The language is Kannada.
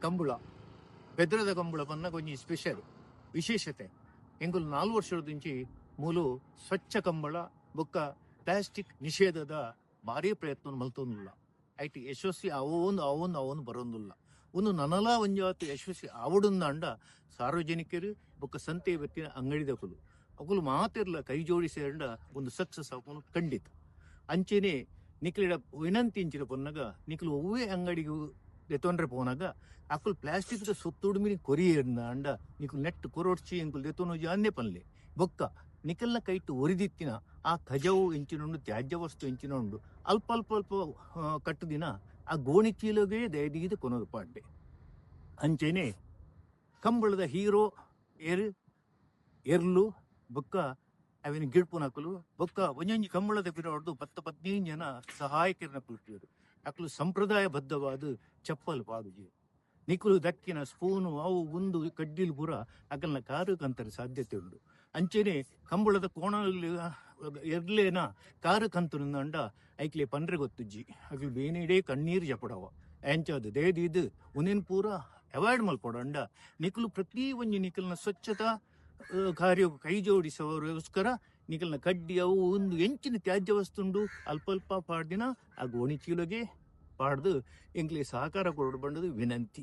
ಕಂಬಳ ಬೆದ್ರದ ಕಂಬಳ ಪನ್ನ ಕೊಂಚ ಸ್ಪೆಷಲ್ ವಿಶೇಷತೆ ಎಂಕುಲು 4 ವರ್ಷದಿಂಚಿ ಮೂಲು ಸ್ವಚ್ಛ ಕಂಬಳ ಬೊಕ್ಕ ಪ್ಲಾಸ್ಟಿಕ್ ನಿಷೇಧದ ಭಾರಿ ಪ್ರಯತ್ನ ಮಲ್ತೊಂದುಲ್ಲ ಐಟಿ ಯಶಸ್ವಿ ಅವೊಂದು ಬರೋದಿಲ್ಲ ಒಂದು ನನಲ ಒಂಜಾತು ಯಶಸ್ವಿ ಆವಡುಂದ ಅಂಡ ಸಾರ್ವಜನಿಕರು ಬೊಕ್ಕ ಸಂತೆ ವ್ಯಕ್ತಿನ ಅಂಗಡಿದಕುಲು ಅಕುಲು ಮಾತಿರ್ಲ ಕೈ ಜೋಡಿಸಿ ಅಂಡ ಒಂದು ಸಕ್ಸಸ್ ಆಪನು ಖಂಡಿತ ಅಂಚೆನೆ ನಿಕ್ಲಿಡ ವಿನಂತಿಂಚಿನ ಪೊನ್ನಗ ನಿಕ್ಲು ಒವ್ವೇ ಅಂಗಡಿಗೂ ದೆತೊಂಡ್ರೆ ಪೋನಾಗ ಅಕುಲು ಪ್ಲಾಸ್ಟಿಕ್ ಸುತ್ತುಡುಮಿನಿ ಕೊರಿಯರ್ನ ಅಂಡ ನಿಕ್ಲು ನೆಟ್ ಕೊರೊಡ್ಚಿ ಎಂಕುಲು ದೆತೊನು ಜಾನ್ನೆ ಪನ್ಲೆ ಬೊಕ್ಕ ನಿಕಲ್ನ ಕೈಟ್ಟು ಒರಿದಿತ್ತಿನ ಆ ಖಜವು ಎಂಚಿನುಂಡು ತ್ಯಾಜ್ಯ ವಸ್ತು ಎಂಚಿನುಂಡು ಅಲ್ಪ ಕಟ್ಟು ದಿನ ಆ ಗೋಣಿ ಚೀಲಗೆ ದಯದೀದ ಕೊನೋದು ಪಾಡ್ಡೆ ಅಂಚೆನೆ ಕಂಬಳದ ಹೀರೋ ಎರ್ಲು ಬೊಕ್ಕ ಅವಿನ ಗಿಡ್ಪುನಕಲು ಬೊಕ್ಕ ಒಂಜೊಂಜಿ ಕಂಬಳದ ಪಿರವಡ್ದು 10-15 ಜನ ಸಹಾಯಕರನ್ನ ಕುಲ್ತಿರು ಅಕಲು ಸಂಪ್ರದಾಯಬದ್ಧವಾದ ಚಪ್ಪಲ್ ಪಾದುಜಿ ನಿಕುಲು ದಕ್ಕಿನ ಸ್ಪೂನು ಅವು ಒಂದು ಕಡ್ಡಿಲು ಪೂರ ಅಕಲ್ನ ಕಾರು ಕಂತರ ಸಾಧ್ಯತೆ ಉಂಡು ಅಂಚೆನೆ ಕಂಬಳದ ಕೋಣಲ್ಲಿ ಎರ್ಲೇನ ಕಾರು ಕಂತು ಅಂಡ ಐಕ್ಲೆ ಪಂಡ್ರೆ ಗೊತ್ತುಜ್ಜಿ ಅಕಲು ಬೇನಿಡೇ ಕಣ್ಣೀರು ಜಪಡವ ಎಂಚಾದ ದೇದಿದು ಉನೇನ್ ಪೂರ ಅವಾಯ್ಡ್ ಮಲ್ಪೊಡಂಡ ನಿಕುಲು ಪ್ರತಿ ಒಂಜಿ ನಿಕಲ್ನ ಸ್ವಚ್ಛತಾ ಕಾರ್ಯ ಕೈ ಜೋಡಿಸುವವರಿಗೋಸ್ಕರ ನಿಕಲ್ನ ಕಡ್ಡಿ ಅವು ಒಂದು ಎಂಚಿನ ತ್ಯಾಜ್ಯ ವಸ್ತುಂಡು ಅಲ್ಪ ಪಾಡ್ದಿನ ಆ ಗೋಣಿ ಚೀಲಗೆ ಪಾಡ್ದು ಎಂಕ್ಲೆ ಸಹಕಾರ ಕೊಡು ಬಂಡದು ವಿನಂತಿ.